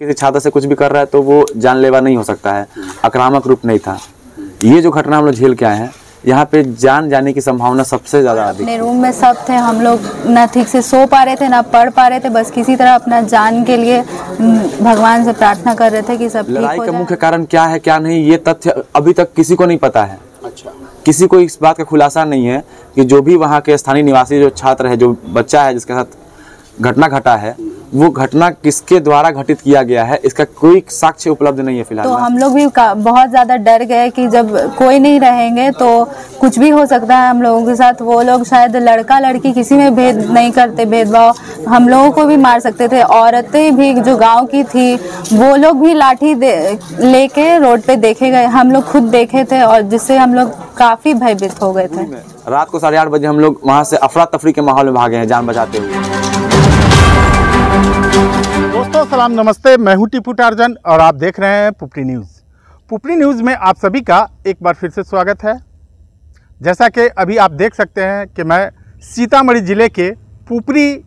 किसी छात्र से कुछ भी कर रहा है तो वो जानलेवा नहीं हो सकता है, आक्रामक रूप नहीं था। ये जो घटना हम लोग झेल के आए हैं, यहाँ पे जान जाने की संभावना सबसे ज़्यादा अधिक। अपने रूम में सब थे, हम लोग ना ठीक से सो पा रहे थे ना पढ़ पा रहे थे, बस किसी तरह अपना जान के लिए भगवान से प्रार्थना कर रहे थे कि सब ठीक हो जाए। लड़ाई का मुख्य कारण क्या है क्या नहीं, ये तथ्य अभी तक किसी को नहीं पता है। अच्छा, किसी को इस बात का खुलासा नहीं है कि जो भी वहाँ के स्थानीय निवासी जो छात्र है, जो बच्चा है जिसके साथ घटना घटा है, वो घटना किसके द्वारा घटित किया गया है, इसका कोई साक्ष्य उपलब्ध नहीं है फिलहाल। तो हम लोग भी बहुत ज़्यादा डर गए कि जब कोई नहीं रहेंगे तो कुछ भी हो सकता है हम लोगों के साथ। वो लोग शायद लड़का लड़की किसी में भेद नहीं करते, भेदभाव, हम लोगों को भी मार सकते थे। औरतें भी जो गांव की थी वो लोग भी लाठी लेके रोड पे देखे गए, हम लोग खुद देखे थे, और जिससे हम लोग काफ़ी भयभीत हो गए थे। रात को 8:30 बजे हम लोग वहाँ से अफरा तफरी के माहौल में भागे हैं जान बचाते हुए। दोस्तों सलाम नमस्ते, मैं हूं टीपू टार्जन और आप देख रहे हैं पुपरी न्यूज़। पुपरी न्यूज़ में आप सभी का एक बार फिर से स्वागत है। जैसा कि अभी आप देख सकते हैं कि मैं सीतामढ़ी ज़िले के पुपरी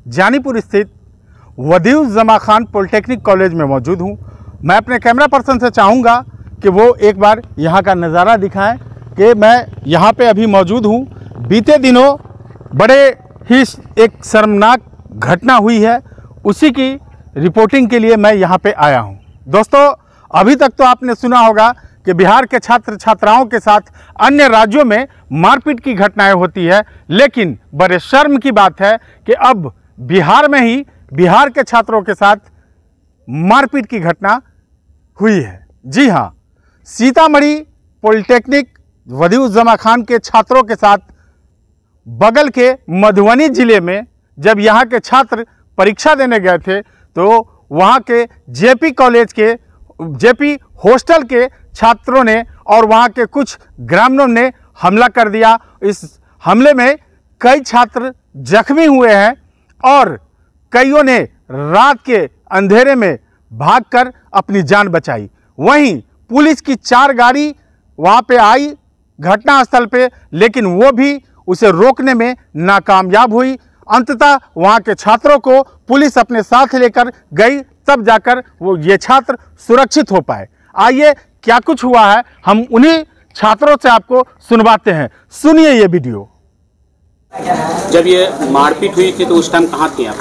जानीपुर स्थित वदीउज़ जमा खान पॉलिटेक्निक कॉलेज में मौजूद हूं। मैं अपने कैमरा पर्सन से चाहूँगा कि वो एक बार यहाँ का नज़ारा दिखाएं कि मैं यहाँ पे अभी मौजूद हूँ। बीते दिनों बड़े ही एक शर्मनाक घटना हुई है, उसी की रिपोर्टिंग के लिए मैं यहाँ पे आया हूँ। दोस्तों अभी तक तो आपने सुना होगा कि बिहार के छात्र छात्राओं के साथ अन्य राज्यों में मारपीट की घटनाएं होती है, लेकिन बड़े शर्म की बात है कि अब बिहार में ही बिहार के छात्रों के साथ मारपीट की घटना हुई है। जी हाँ, सीतामढ़ी पॉलिटेक्निक वदीउज़ जमा खान के छात्रों के साथ बगल के मधुबनी जिले में जब यहाँ के छात्र परीक्षा देने गए थे तो वहाँ के जेपी हॉस्टल के छात्रों ने और वहाँ के कुछ ग्रामीणों ने हमला कर दिया। इस हमले में कई छात्र जख्मी हुए हैं और कईयों ने रात के अंधेरे में भागकर अपनी जान बचाई। वहीं पुलिस की 4 गाड़ी वहाँ पे आई घटनास्थल पे, लेकिन वो भी उसे रोकने में नाकामयाब हुई। अंततः वहाँ के छात्रों को पुलिस अपने साथ लेकर गई, तब जाकर वो ये छात्र सुरक्षित हो पाए। आइए क्या कुछ हुआ है हम उन्हीं छात्रों से आपको सुनवाते हैं, सुनिए ये वीडियो। जब ये मारपीट हुई थी तो उस टाइम कहाँ थे आप?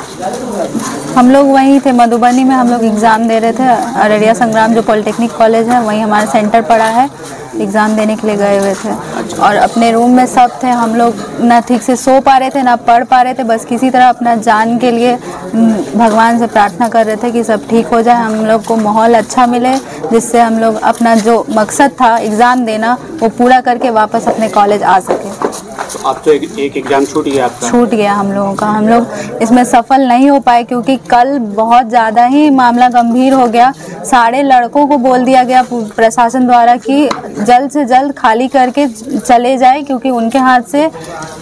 हम लोग वहीं थे, मधुबनी में हम लोग एग्ज़ाम दे रहे थे। अररिया संग्राम जो पॉलिटेक्निक कॉलेज है वहीं हमारा सेंटर पड़ा है, एग्ज़ाम देने के लिए गए हुए थे। और अपने रूम में सब थे, हम लोग ना ठीक से सो पा रहे थे ना पढ़ पा रहे थे, बस किसी तरह अपना जान के लिए भगवान से प्रार्थना कर रहे थे कि सब ठीक हो जाए, हम लोग को माहौल अच्छा मिले, जिससे हम लोग अपना जो मकसद था एग्ज़ाम देना वो पूरा करके वापस अपने कॉलेज आ सके। तो अब तो एक एग्जाम छूट गया आपका? छूट गया हम लोगों का, हम लोग इसमें सफल नहीं हो पाए क्योंकि कल बहुत ज़्यादा ही मामला गंभीर हो गया। सारे लड़कों को बोल दिया गया प्रशासन द्वारा कि जल्द से जल्द खाली करके चले जाए, क्योंकि उनके हाथ से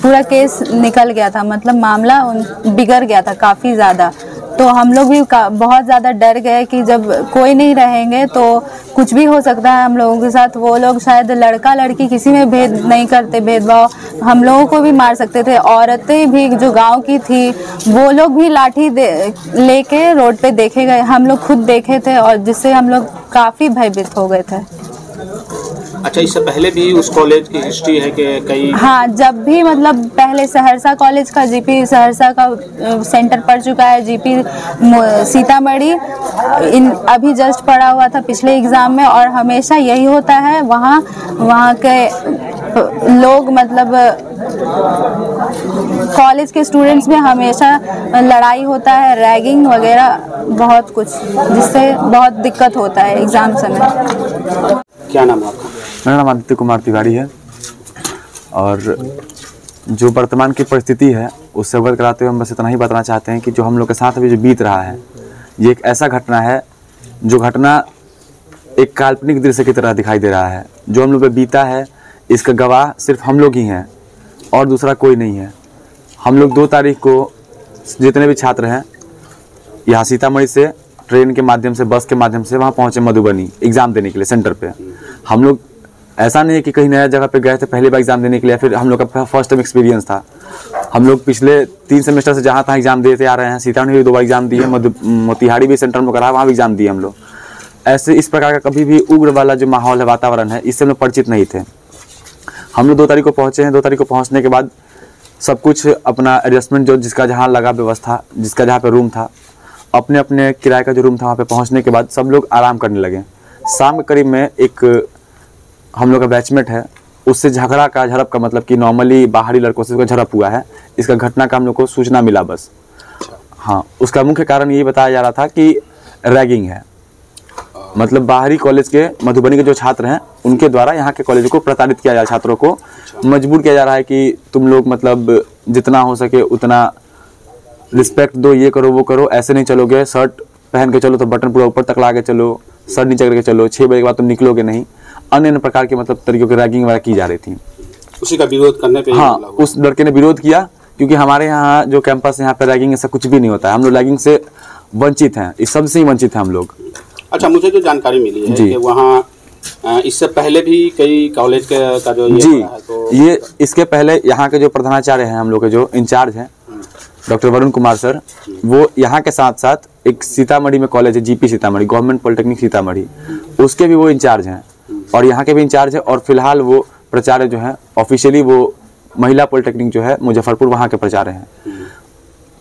पूरा केस निकल गया था, मतलब मामला बिगड़ गया था काफ़ी ज़्यादा। तो हम लोग भी बहुत ज़्यादा डर गए कि जब कोई नहीं रहेंगे तो कुछ भी हो सकता है हम लोगों के साथ। वो लोग शायद लड़का लड़की किसी में भेद नहीं करते, भेदभाव, हम लोगों को भी मार सकते थे। औरतें भी जो गांव की थी वो लोग भी लाठी लेके रोड पे देखे गए, हम लोग खुद देखे थे, और जिससे हम लोग काफ़ी भयभीत हो गए थे। अच्छा, इससे पहले भी उस कॉलेज की हिस्ट्री है कि कई? हाँ, जब भी मतलब पहले सहरसा कॉलेज का जीपी सहरसा का सेंटर पड़ चुका है, जीपी सीतामढ़ी अभी जस्ट पड़ा हुआ था पिछले एग्ज़ाम में, और हमेशा यही होता है। वहाँ के लोग मतलब कॉलेज के स्टूडेंट्स में हमेशा लड़ाई होता है, रैगिंग वगैरह बहुत कुछ, जिससे बहुत दिक्कत होता है एग्ज़ाम समय। क्या नाम है आपका? मेरा नाम आदित्य कुमार तिवारी है, और जो वर्तमान की परिस्थिति है उससे अवगत कराते हुए हम बस इतना ही बताना चाहते हैं कि जो हम लोग के साथ अभी जो बीत रहा है, ये एक ऐसा घटना है जो घटना एक काल्पनिक दृश्य की तरह दिखाई दे रहा है। जो हम लोग पे बीता है इसका गवाह सिर्फ हम लोग ही हैं और दूसरा कोई नहीं है। हम लोग 2 तारीख को जितने भी छात्र हैं यहाँ सीतामढ़ी से ट्रेन के माध्यम से, बस के माध्यम से वहाँ पहुँचे मधुबनी एग्ज़ाम देने के लिए सेंटर पे। हम लोग ऐसा नहीं है कि कहीं नया जगह पे गए थे पहली बार एग्ज़ाम देने के लिए, फिर हम लोग का फर्स्ट टाइम एक्सपीरियंस था। हम लोग पिछले 3 सेमेस्टर से जहाँ तहाँ एग्ज़ाम देते आ रहे हैं। सीतामढ़ी में 2 बार एग्ज़ाम दिए, मोतिहारी भी सेंटर में करा, वहाँ भी एग्ज़ाम दिए हम लोग। ऐसे इस प्रकार का कभी भी उग्र वाला जो माहौल है, वातावरण है, इससे हम लोग परिचित नहीं थे। हम लोग 2 तारीख को पहुँचे हैं। 2 तारीख को पहुँचने के बाद सब कुछ अपना एडजस्टमेंट, जो जिसका जहाँ लगा व्यवस्था, जिसका जहाँ पे रूम था, अपने अपने किराए का जो रूम था, वहाँ पे पहुँचने के बाद सब लोग आराम करने लगे। शाम के करीब में एक हम लोग का बैचमेट है, उससे झड़प का मतलब कि नॉर्मली बाहरी लड़कों से उसका झड़प हुआ है। इसका घटना का हम लोग को सूचना मिला बस। हाँ, उसका मुख्य कारण यही बताया जा रहा था कि रैगिंग है। मतलब बाहरी कॉलेज के मधुबनी के जो छात्र हैं, उनके द्वारा यहाँ के कॉलेज को प्रताड़ित किया जा रहा है। छात्रों को मजबूर किया जा रहा है कि तुम लोग मतलब जितना हो सके उतना रिस्पेक्ट दो, ये करो वो करो, ऐसे नहीं चलोगे, शर्ट पहन के चलो तो बटन पूरा ऊपर तक ला के चलो, शर्ट नीचे करके चलो, 6 बजे के बाद तुम निकलोगे नहीं। अन्य प्रकार के मतलब तरीकों की रैगिंग वगैरह की जा रही थी। उसी का विरोध करने पे हाँ, उस लड़के ने विरोध किया, क्योंकि हमारे यहाँ जो कैंपस है, यहाँ पे रैगिंग ऐसा कुछ भी नहीं होता है। हम लोग रैगिंग से वंचित हैं, इस सब से ही वंचित हैं हम लोग। अच्छा, मुझे जो जानकारी मिली है कि वहाँ इससे पहले भी कई कॉलेज का जो ये जी, तो ये इसके पहले यहाँ के जो प्रधानाचार्य हैं, हम लोग के जो इंचार्ज हैं डॉक्टर वरुण कुमार सर, वो यहाँ के साथ साथ एक सीतामढ़ी में कॉलेज है, GP Sitamarhi, government polytechnic Sitamarhi, उसके भी वो इंचार्ज हैं और यहाँ के भी इंचार्ज है। और फिलहाल वो प्राचार्य जो है ऑफिशियली वो महिला पॉलिटेक्निक जो है मुजफ्फरपुर, वहाँ के प्राचार्य हैं।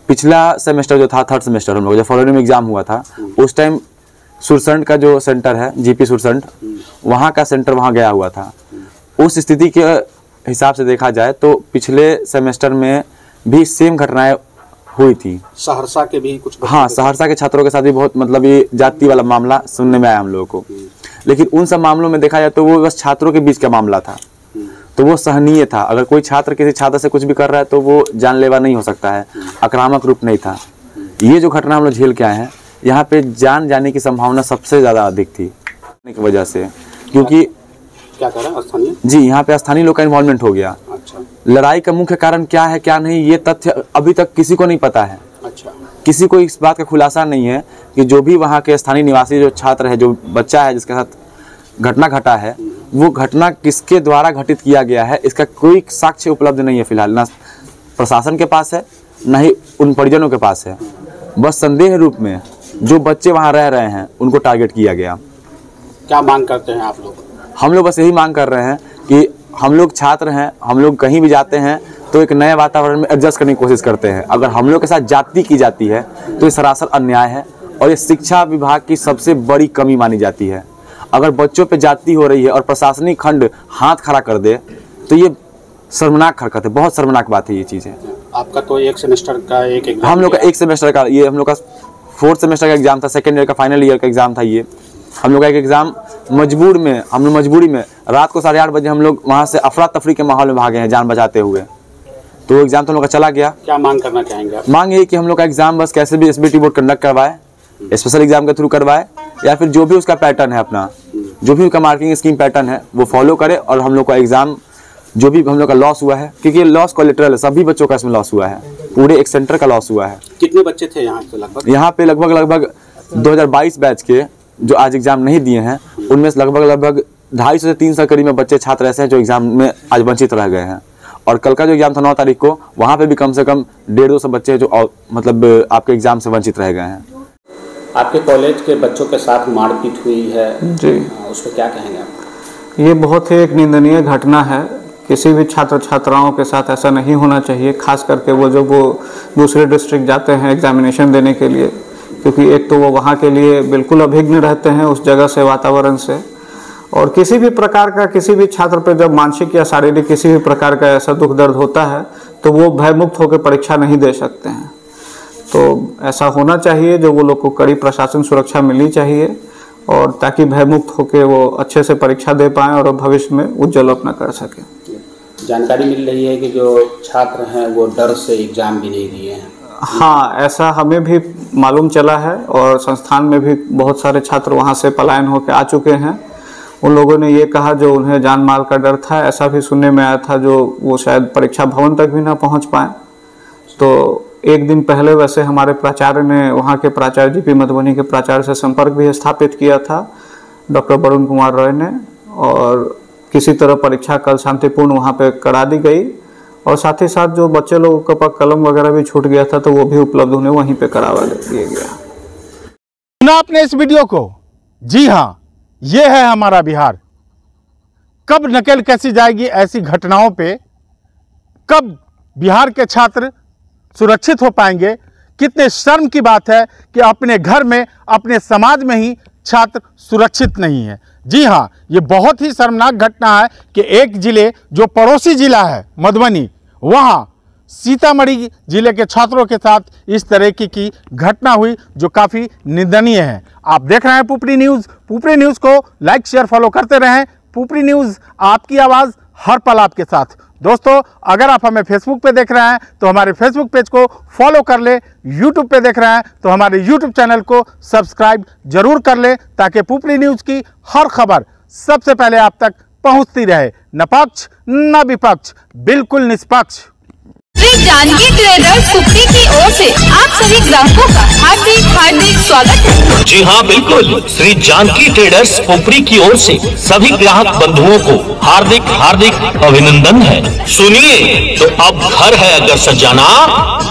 पिछला सेमेस्टर जो था, 3rd सेमेस्टर, हम लोग जब फरवरी में एग्जाम हुआ था, उस टाइम सुरसंड का जो सेंटर है, जीपी सुरसंड, वहाँ का सेंटर वहाँ गया हुआ था। उस स्थिति के हिसाब से देखा जाए तो पिछले सेमेस्टर में भी सेम घटनाएं हुई थी। सहरसा के भी कुछ, हाँ, सहरसा के छात्रों के साथ भी बहुत मतलब ये जाति वाला मामला सुनने में आया हम लोगों को। लेकिन उन सब मामलों में देखा जाए तो वो बस छात्रों के बीच का मामला था, तो वो सहनीय था। अगर कोई छात्र किसी छात्र से कुछ भी कर रहा है तो वो जानलेवा नहीं हो सकता है, आक्रामक रूप नहीं था। ये जो घटना हम लोग झेल के आए हैं, यहाँ पे जान जाने की संभावना सबसे ज़्यादा अधिक थी की वजह से, क्योंकि क्या कह रहे हैं स्थानीय जी, यहाँ पे स्थानीय लोग का इन्वॉल्वमेंट हो गया। अच्छा, लड़ाई का मुख्य कारण क्या है क्या नहीं, ये तथ्य अभी तक किसी को नहीं पता है। अच्छा, किसी को इस बात का खुलासा नहीं है कि जो भी वहाँ के स्थानीय निवासी जो छात्र है, जो बच्चा है जिसके साथ घटना घटा है, वो घटना किसके द्वारा घटित किया गया है, इसका कोई साक्ष्य उपलब्ध नहीं है फिलहाल। ना प्रशासन के पास है, ना ही उन परिजनों के पास है। बस संदेह रूप में जो बच्चे वहाँ रह रहे हैं उनको टारगेट किया गया। क्या मांग करते हैं आप लोग? हम लोग बस यही मांग कर रहे हैं कि हम लोग छात्र हैं, हम लोग कहीं भी जाते हैं तो एक नए वातावरण में एडजस्ट करने की कोशिश करते हैं। अगर हम लोग के साथ जाति की जाती है तो ये सरासर अन्याय है और ये शिक्षा विभाग की सबसे बड़ी कमी मानी जाती है। अगर बच्चों पे जाति हो रही है और प्रशासनिक खंड हाथ खड़ा कर दे तो ये शर्मनाक हरकत है, बहुत शर्मनाक बात है ये चीज़ है। आपका तो 1 सेमेस्टर का एक एग्जाम, हम लोग का 1 सेमेस्टर का, ये हम लोग का 4th सेमेस्टर का एग्जाम था, 2nd ईयर का फाइनल ईयर का एग्जाम था। ये हम लोग का एक एग्जाम हम लोग मजबूरी में रात को 8:30 बजे हम लोग वहाँ से अफरा तफरी के माहौल में भागे हैं जान बचाते हुए। तो वो एग्जाम तो हम लोग का चला गया। क्या मांग करना चाहेंगे आप? मांग यही कि हम लोग का एग्जाम बस कैसे भी एसबीटी बोर्ड कंडक्ट करवाए, स्पेशल एग्जाम के थ्रू करवाए, या फिर जो भी उसका पैटर्न है अपना, जो भी उसका मार्किंग स्कीम पैटर्न है वो फॉलो करे और हम लोग का एग्जाम जो भी हम लोग का लॉस हुआ है, क्योंकि लॉस कोलेटरल है, सभी बच्चों का इसमें लॉस हुआ है, पूरे एक सेंटर का लॉस हुआ है। कितने बच्चे थे यहाँ पे लगभग? यहाँ पे लगभग 2022 बैच के जो आज एग्जाम नहीं दिए हैं, उनमें से लगभग 250 से 300 करीब में बच्चे छात्र ऐसे हैं जो एग्जाम में आज वंचित रह गए हैं। और कल का जो एग्जाम था 9 तारीख को, वहाँ पे भी कम से कम 150-200 बच्चे जो मतलब आपके एग्जाम से वंचित रह गए हैं। आपके कॉलेज के बच्चों के साथ मारपीट हुई है जी, उस पर क्या कहेंगे आप? ये बहुत ही एक निंदनीय घटना है। किसी भी छात्र छात्राओं के साथ ऐसा नहीं होना चाहिए, खास करके वो दूसरे डिस्ट्रिक्ट जाते हैं एग्जामिनेशन देने के लिए, क्योंकि एक तो वो वहाँ के लिए बिल्कुल अभिज्ञ रहते हैं उस जगह से, वातावरण से। और किसी भी प्रकार का किसी भी छात्र पे जब मानसिक या शारीरिक किसी भी प्रकार का ऐसा दुख दर्द होता है तो वो भयमुक्त होकर परीक्षा नहीं दे सकते हैं। तो ऐसा होना चाहिए, जो वो लोग को कड़ी प्रशासन सुरक्षा मिलनी चाहिए, और ताकि भयमुक्त होकर वो अच्छे से परीक्षा दे पाएँ और भविष्य में उज्जवल अपना कर सकें। जानकारी मिल रही है कि जो छात्र हैं वो डर से एग्जाम भी नहीं दिए हैं। हाँ, ऐसा हमें भी मालूम चला है और संस्थान में भी बहुत सारे छात्र वहाँ से पलायन होकर आ चुके हैं। उन लोगों ने ये कहा जो उन्हें जान माल का डर था, ऐसा भी सुनने में आया था, जो वो शायद परीक्षा भवन तक भी ना पहुँच पाए। तो एक दिन पहले वैसे हमारे प्राचार्य ने, वहाँ के प्राचार्य जीपी मधुबनी के प्राचार्य से संपर्क भी स्थापित किया था, डॉक्टर वरुण कुमार रॉय ने, और किसी तरह परीक्षा कल शांतिपूर्ण वहाँ पे करा दी गई और साथ ही साथ जो बच्चे लोगों के पास कलम वगैरह भी छूट गया था तो वो भी उपलब्ध उन्हें वहीं पे करवा दिया गया। सुना आपने इस वीडियो को? जी हाँ, ये है हमारा बिहार। कब नकेल कसी जाएगी ऐसी घटनाओं पे? कब बिहार के छात्र सुरक्षित हो पाएंगे? कितने शर्म की बात है कि अपने घर में, अपने समाज में ही छात्र सुरक्षित नहीं है। जी हाँ, ये बहुत ही शर्मनाक घटना है कि एक जिले जो पड़ोसी जिला है मधुबनी, वहाँ सीतामढ़ी जिले के छात्रों के साथ इस तरह की घटना हुई जो काफ़ी निंदनीय है। आप देख रहे हैं पुपरी न्यूज़। पुपरी न्यूज़ को लाइक शेयर फॉलो करते रहें। पुपरी न्यूज़, आपकी आवाज़ हर पल आपके साथ। दोस्तों, अगर आप हमें फेसबुक पे देख रहे हैं तो हमारे फेसबुक पेज को फॉलो कर ले। यूट्यूब पे देख रहे हैं तो हमारे यूट्यूब चैनल को सब्सक्राइब जरूर कर ले ताकि पुपरी न्यूज़ की हर खबर सबसे पहले आप तक पहुंचती रहे। न पक्ष न विपक्ष, बिल्कुल निष्पक्ष। श्री जानकी ट्रेडर्स पुपरी की ओर से आप सभी ग्राहकों का हार्दिक हार्दिक स्वागत है। जी हाँ, बिल्कुल। श्री जानकी ट्रेडर्स पुपरी की ओर से सभी ग्राहक बंधुओं को हार्दिक हार्दिक अभिनंदन है। सुनिए तो अब घर है अगर सजाना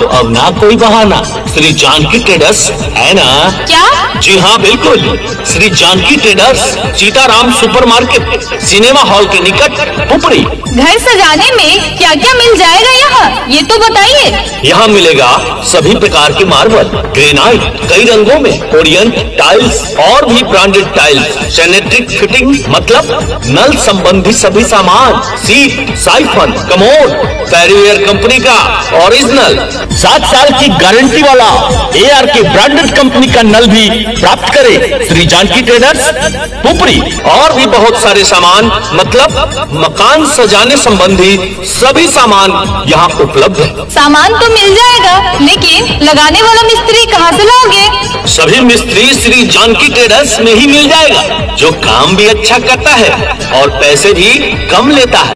तो अब ना कोई बहाना। श्री जानकी ट्रेडर्स है ना? क्या? जी हाँ, बिल्कुल। Shri Janaki traders, Sitaram supermarket, cinema hall के निकट, पुपरी। घर सजाने में क्या क्या मिल जाएगा यहाँ, ये तो बताइए। यहाँ मिलेगा सभी प्रकार के मार्बल, ग्रेनाइट, कई रंगों में, ओरिएंट टाइल्स और भी ब्रांडेड टाइल्स, सैनिटरी फिटिंग मतलब नल संबंधी सभी सामान, सीट, साइफन, कमोड, फेरीवेयर कंपनी का ओरिजिनल 7 साल की गारंटी वाला ARK ब्रांडेड कंपनी का नल भी प्राप्त करें। श्री जानकी ट्रेडर्स पुपरी। और भी बहुत सारे सामान मतलब मकान सजाने संबंधी सभी सामान यहाँ उपलब्ध है। सामान तो मिल जाएगा, लेकिन लगाने वाला मिस्त्री कहाँ से लाओगे? सभी मिस्त्री श्री जानकी ट्रेडर्स में ही मिल जाएगा, जो काम भी अच्छा करता है और पैसे भी कम लेता है।